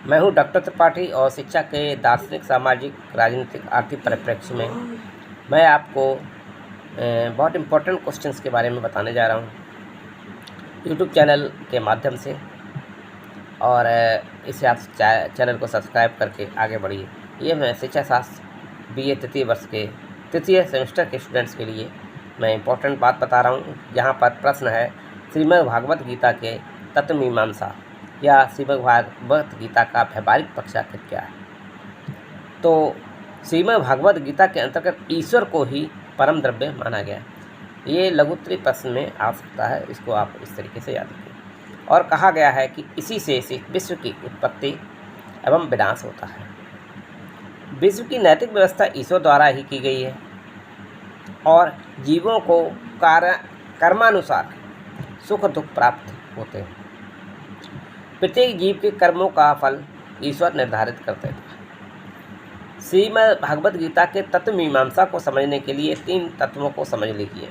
मैं हूं डॉक्टर त्रिपाठी और शिक्षा के दार्शनिक, सामाजिक, राजनीतिक, आर्थिक परिप्रेक्ष्य में मैं आपको बहुत इम्पोर्टेंट क्वेश्चंस के बारे में बताने जा रहा हूं यूट्यूब चैनल के माध्यम से। और इसे आप चैनल को सब्सक्राइब करके आगे बढ़िए। ये मैं शिक्षा शास्त्र BA तृतीय वर्ष के तृतीय सेमेस्टर के स्टूडेंट्स के लिए मैं इम्पोर्टेंट बात बता रहा हूँ। यहाँ पर प्रश्न है श्रीमद् भागवत गीता के तत्वमीमांसा या श्रीमद् भागवत गीता का व्यावहारिक पक्ष आखिर क्या है। तो श्रीमद् भागवत गीता के अंतर्गत ईश्वर को ही परम द्रव्य माना गया। ये लघुत्तरी प्रश्न में आ सकता है, इसको आप इस तरीके से याद रखें। और कहा गया है कि इसी से विश्व की उत्पत्ति एवं विनाश होता है। विश्व की नैतिक व्यवस्था ईश्वर द्वारा ही की गई है और जीवों को कर्मानुसार सुख दुख प्राप्त होते हैं। प्रत्येक जीव के कर्मों का फल ईश्वर निर्धारित करते हैं। श्रीमद् भागवत गीता के तत्वमीमांसा को समझने के लिए 3 तत्वों को समझ लीजिए: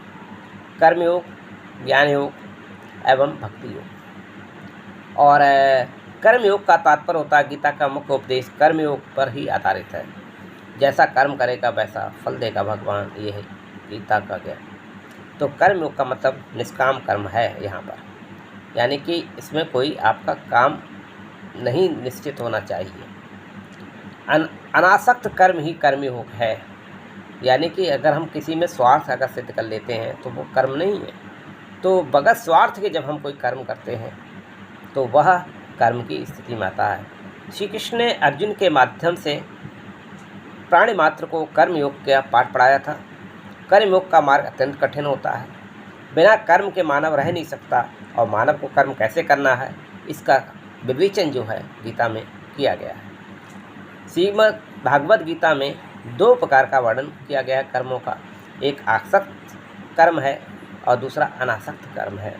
कर्मयोग, ज्ञान योग एवं भक्ति योग। और कर्मयोग का तात्पर्य होता है गीता का मुख्य उपदेश कर्मयोग पर ही आधारित है। जैसा कर्म करेगा वैसा फल देगा भगवान, ये है गीता का ज्ञान। तो कर्मयोग का मतलब निष्काम कर्म है यहाँ पर, यानी कि इसमें कोई आपका काम नहीं निश्चित होना चाहिए। अनासक्त कर्म ही कर्मयोग है, यानी कि अगर हम किसी में स्वार्थ अगर सिद्ध कर लेते हैं तो वो कर्म नहीं है। तो बगैर स्वार्थ के जब हम कोई कर्म करते हैं तो वह कर्म की स्थिति में आता है। श्री कृष्ण ने अर्जुन के माध्यम से प्राणी मात्र को कर्मयोग का पाठ पढ़ाया था। कर्मयोग का मार्ग अत्यंत कठिन होता है। बिना कर्म के मानव रह नहीं सकता और मानव को कर्म कैसे करना है इसका विवेचन जो है गीता में किया गया है। श्रीमद् भागवत गीता में 2 प्रकार का वर्णन किया गया है कर्मों का। एक आसक्त कर्म है और दूसरा अनासक्त कर्म है।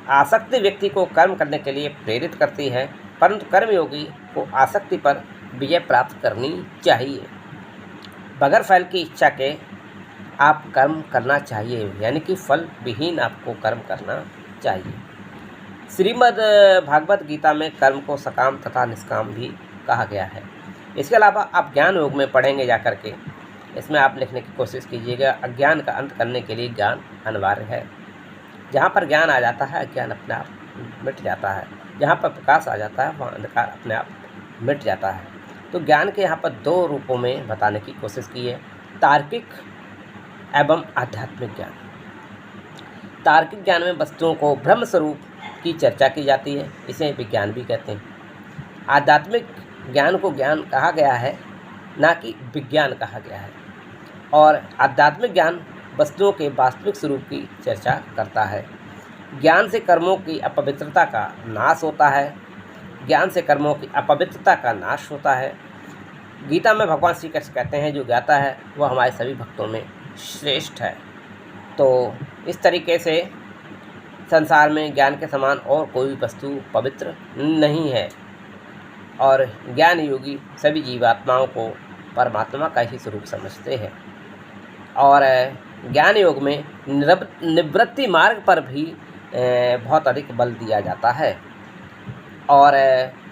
आसक्ति व्यक्ति को कर्म करने के लिए प्रेरित करती है, परंतु कर्मयोगी को आसक्ति पर विजय प्राप्त करनी चाहिए। बगैर फल की इच्छा के आप कर्म करना चाहिए, यानी कि फल विहीन आपको कर्म करना चाहिए। श्रीमद् भागवत गीता में कर्म को सकाम तथा निष्काम भी कहा गया है। इसके अलावा आप ज्ञान योग में पढ़ेंगे जाकर के, इसमें आप लिखने की कोशिश कीजिएगा। अज्ञान का अंत करने के लिए ज्ञान अनिवार्य है। जहाँ पर ज्ञान आ जाता है अज्ञान अपने आप मिट जाता है। जहाँ पर प्रकाश आ जाता है वहाँ अंधकार अपने आप मिट जाता है। तो ज्ञान के यहाँ पर 2 रूपों में बताने की कोशिश की है: तार्किक एवं आध्यात्मिक ज्ञान। तार्किक ज्ञान में वस्तुओं को ब्रह्म स्वरूप की चर्चा की जाती है, इसे विज्ञान भी कहते हैं। आध्यात्मिक ज्ञान को ज्ञान कहा गया है, ना कि विज्ञान कहा गया है। और आध्यात्मिक ज्ञान वस्तुओं के वास्तविक स्वरूप की चर्चा करता है। ज्ञान से कर्मों की अपवित्रता का नाश होता है। ज्ञान से कर्मों की अपवित्रता का नाश होता है। गीता में भगवान श्री कृष्ण कहते हैं जो ज्ञाता है वह हमारे सभी भक्तों में श्रेष्ठ है। तो इस तरीके से संसार में ज्ञान के समान और कोई वस्तु पवित्र नहीं है और ज्ञान योगी सभी जीवात्माओं को परमात्मा का ही स्वरूप समझते हैं। और ज्ञान योग में निवृत्ति मार्ग पर भी बहुत अधिक बल दिया जाता है। और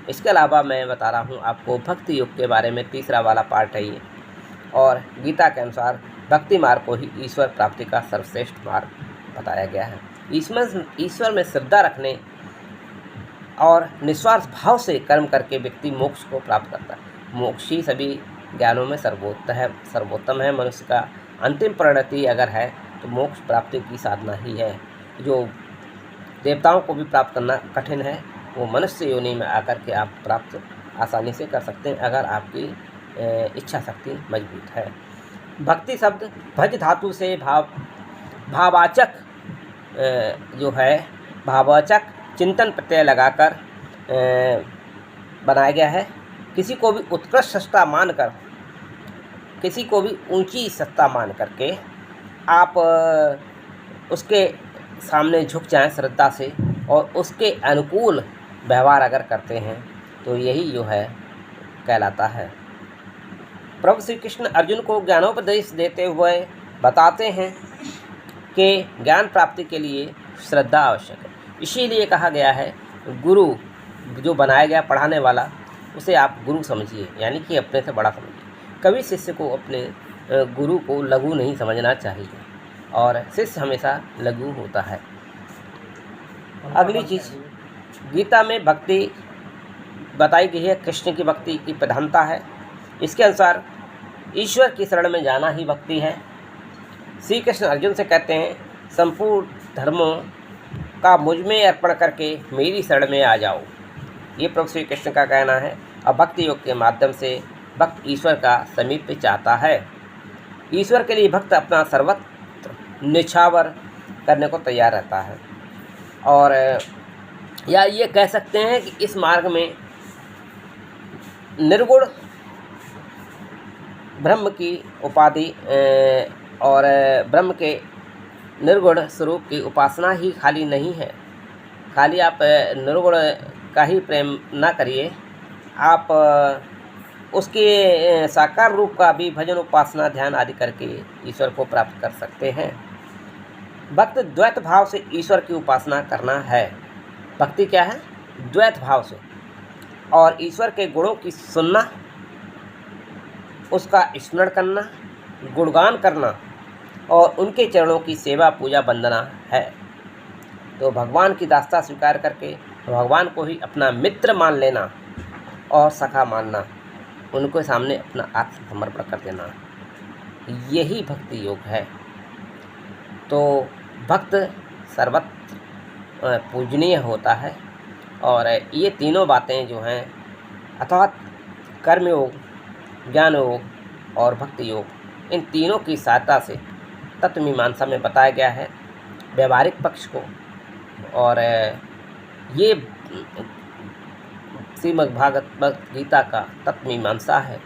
इसके अलावा मैं बता रहा हूँ आपको भक्ति योग के बारे में। 3रा वाला पार्ट है ये। और गीता के अनुसार भक्ति मार्ग को ही ईश्वर प्राप्ति का सर्वश्रेष्ठ मार्ग बताया गया है। ईश्वर में श्रद्धा रखने और निस्वार्थ भाव से कर्म करके व्यक्ति मोक्ष को प्राप्त करता है। मोक्ष ही सभी ज्ञानों में सर्वोत्तम है। मनुष्य का अंतिम परिणति अगर है तो मोक्ष प्राप्ति की साधना ही है। जो देवताओं को भी प्राप्त करना कठिन है वो मनुष्य योनि में आकर के आप प्राप्त आसानी से कर सकते हैं अगर आपकी इच्छा शक्ति मजबूत है। भक्ति शब्द भज धातु से भाववाचक जो है भाववाचक चिंतन प्रत्यय लगाकर बनाया गया है। किसी को भी उत्कृष्ट सत्ता मानकर, किसी को भी ऊंची सत्ता मान करके आप उसके सामने झुक जाएं श्रद्धा से और उसके अनुकूल व्यवहार अगर करते हैं तो यही जो है कहलाता है। प्रभु श्री कृष्ण अर्जुन को ज्ञानोपदेश देते हुए बताते हैं कि ज्ञान प्राप्ति के लिए श्रद्धा आवश्यक है। इसीलिए कहा गया है गुरु जो बनाया गया पढ़ाने वाला उसे आप गुरु समझिए, यानी कि अपने से बड़ा समझिए। कभी शिष्य को अपने गुरु को लघु नहीं समझना चाहिए, और शिष्य हमेशा लघु होता है। अगली चीज़, गीता में भक्ति बताई गई है, कृष्ण की भक्ति की प्रधानता है। इसके अनुसार ईश्वर की शरण में जाना ही भक्ति है। श्री कृष्ण अर्जुन से कहते हैं, संपूर्ण धर्मों का मुझ में अर्पण करके मेरी शरण में आ जाओ। ये प्रभु श्री कृष्ण का कहना है। और भक्ति योग के माध्यम से भक्त ईश्वर का समीप चाहता है। ईश्वर के लिए भक्त अपना सर्वत्र निछावर करने को तैयार रहता है। और या ये कह सकते हैं कि इस मार्ग में निर्गुण ब्रह्म की उपाधि और ब्रह्म के निर्गुण स्वरूप की उपासना ही खाली नहीं है। खाली आप निर्गुण का ही प्रेम ना करिए, आप उसके साकार रूप का भी भजन, उपासना, ध्यान आदि करके ईश्वर को प्राप्त कर सकते हैं। भक्त द्वैत भाव से ईश्वर की उपासना करना है। भक्ति क्या है? द्वैत भाव से, और ईश्वर के गुणों की सुनना, उसका स्मरण करना, गुणगान करना और उनके चरणों की सेवा, पूजा, वंदना है। तो भगवान की दास्ता स्वीकार करके भगवान को ही अपना मित्र मान लेना और सखा मानना, उनके सामने अपना आत्मसमर्पण कर देना, यही भक्ति योग है। तो भक्त सर्वत्र पूजनीय होता है। और ये तीनों बातें जो हैं, अर्थात कर्मयोग, ज्ञान योग और भक्ति योग, इन तीनों की सहायता से तत्व मीमांसा में बताया गया है व्यवहारिक पक्ष को। और ये श्रीमद्भागवत गीता का तत्व मीमांसा है,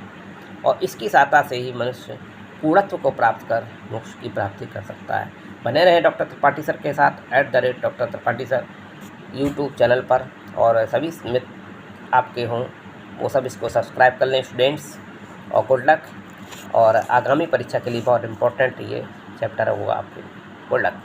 और इसकी सहायता से ही मनुष्य पूर्णत्व को प्राप्त कर मोक्ष की प्राप्ति कर सकता है। बने रहें डॉक्टर त्रिपाठी सर के साथ @doctor Tripathi sir YouTube channel पर, और सभी मित्र आपके हों वो सब इसको सब्सक्राइब कर लें स्टूडेंट्स। और गुड लक। और आगामी परीक्षा के लिए बहुत इम्पोर्टेंट ये चैप्टर होगा आपके लिए। Good luck.